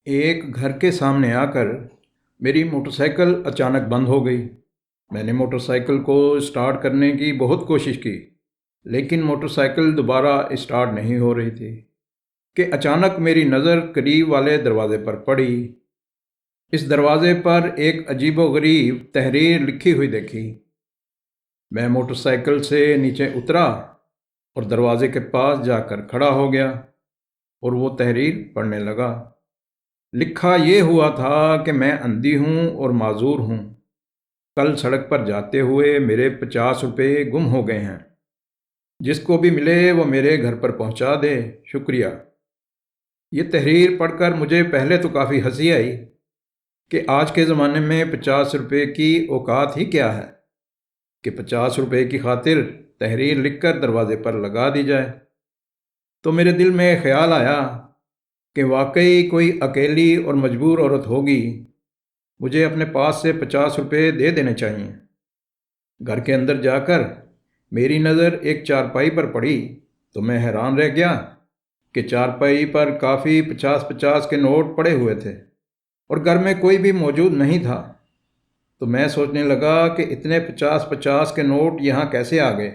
एक घर के सामने आकर मेरी मोटरसाइकिल अचानक बंद हो गई। मैंने मोटरसाइकिल को स्टार्ट करने की बहुत कोशिश की, लेकिन मोटरसाइकिल दोबारा स्टार्ट नहीं हो रही थी कि अचानक मेरी नज़र करीब वाले दरवाजे पर पड़ी। इस दरवाजे पर एक अजीबोगरीब तहरीर लिखी हुई देखी। मैं मोटरसाइकिल से नीचे उतरा और दरवाजे के पास जाकर खड़ा हो गया और वो तहरीर पढ़ने लगा। लिखा ये हुआ था कि मैं अंधी हूँ और माजूर हूँ। कल सड़क पर जाते हुए मेरे 50 रुपये गुम हो गए हैं। जिसको भी मिले वो मेरे घर पर पहुँचा दे, शुक्रिया। ये तहरीर पढ़कर मुझे पहले तो काफ़ी हंसी आई कि आज के ज़माने में 50 रुपये की औकात ही क्या है कि 50 रुपये की खातिर तहरीर लिखकर दरवाजे पर लगा दी जाए। तो मेरे दिल में ख्याल आया कि वाकई कोई अकेली और मजबूर औरत होगी, मुझे अपने पास से 50 रुपये दे देने चाहिए। घर के अंदर जाकर मेरी नज़र एक चारपाई पर पड़ी तो मैं हैरान रह गया कि चारपाई पर काफ़ी 50-50 के नोट पड़े हुए थे और घर में कोई भी मौजूद नहीं था। तो मैं सोचने लगा कि इतने 50-50 के नोट यहाँ कैसे आ गए।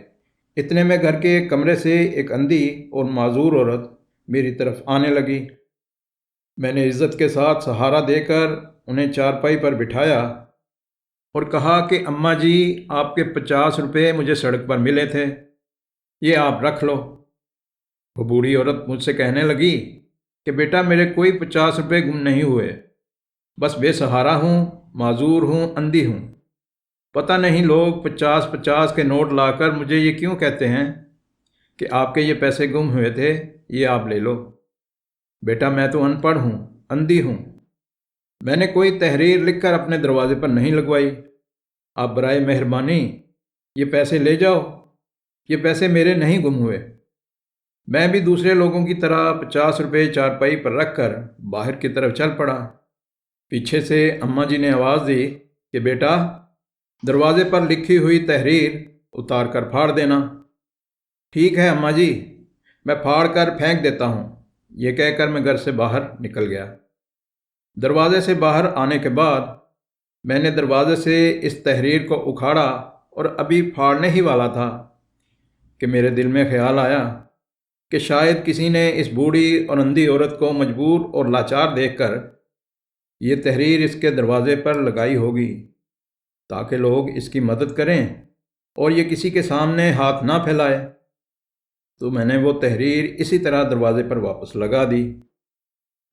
इतने में घर के एक कमरे से एक अंधी और माजूर औरत मेरी तरफ आने लगी। मैंने इज्जत के साथ सहारा देकर उन्हें चारपाई पर बिठाया और कहा कि अम्मा जी, आपके 50 रुपये मुझे सड़क पर मिले थे, ये आप रख लो। वो बूढ़ी औरत मुझसे कहने लगी कि बेटा, मेरे कोई 50 रुपये गुम नहीं हुए, बस बेसहारा हूँ, माजूर हूँ, अंधी हूँ। पता नहीं लोग 50-50 के नोट लाकर मुझे ये क्यों कहते हैं कि आपके ये पैसे गुम हुए थे, ये आप ले लो। बेटा, मैं तो अनपढ़ हूँ, अंधी हूँ, मैंने कोई तहरीर लिखकर अपने दरवाजे पर नहीं लगवाई। आप बराए मेहरबानी ये पैसे ले जाओ, ये पैसे मेरे नहीं गुम हुए। मैं भी दूसरे लोगों की तरह 50 रुपये चारपाई पर रखकर बाहर की तरफ चल पड़ा। पीछे से अम्मा जी ने आवाज़ दी कि बेटा, दरवाजे पर लिखी हुई तहरीर उतार कर फाड़ देना। ठीक है अम्मा जी, मैं फाड़ कर फेंक देता हूँ। ये कहकर मैं घर से बाहर निकल गया। दरवाजे से बाहर आने के बाद मैंने दरवाजे से इस तहरीर को उखाड़ा और अभी फाड़ने ही वाला था कि मेरे दिल में ख्याल आया कि शायद किसी ने इस बूढ़ी और अंधी औरत को मजबूर और लाचार देखकर ये तहरीर इसके दरवाजे पर लगाई होगी ताकि लोग इसकी मदद करें और ये किसी के सामने हाथ ना फैलाए। तो मैंने वो तहरीर इसी तरह दरवाजे पर वापस लगा दी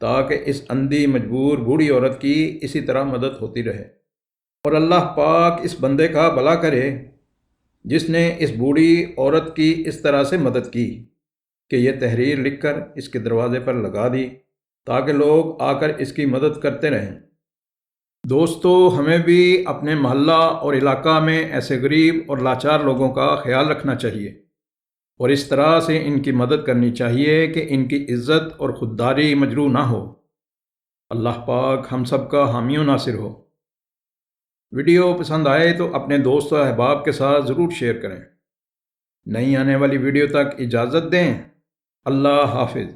ताकि इस अंधी मजबूर बूढ़ी औरत की इसी तरह मदद होती रहे और अल्लाह पाक इस बंदे का भला करे जिसने इस बूढ़ी औरत की इस तरह से मदद की कि ये तहरीर लिखकर इसके दरवाजे पर लगा दी ताकि लोग आकर इसकी मदद करते रहें। दोस्तों, हमें भी अपने मोहल्ला और इलाका में ऐसे गरीब और लाचार लोगों का ख्याल रखना चाहिए और इस तरह से इनकी मदद करनी चाहिए कि इनकी इज़्ज़त और खुददारी मजरू ना हो। अल्लाह पाक हम सब का हामी व नासिर हो। वीडियो पसंद आए तो अपने दोस्तों और अहबाब के साथ ज़रूर शेयर करें। नई आने वाली वीडियो तक इजाज़त दें। अल्लाह हाफिज़।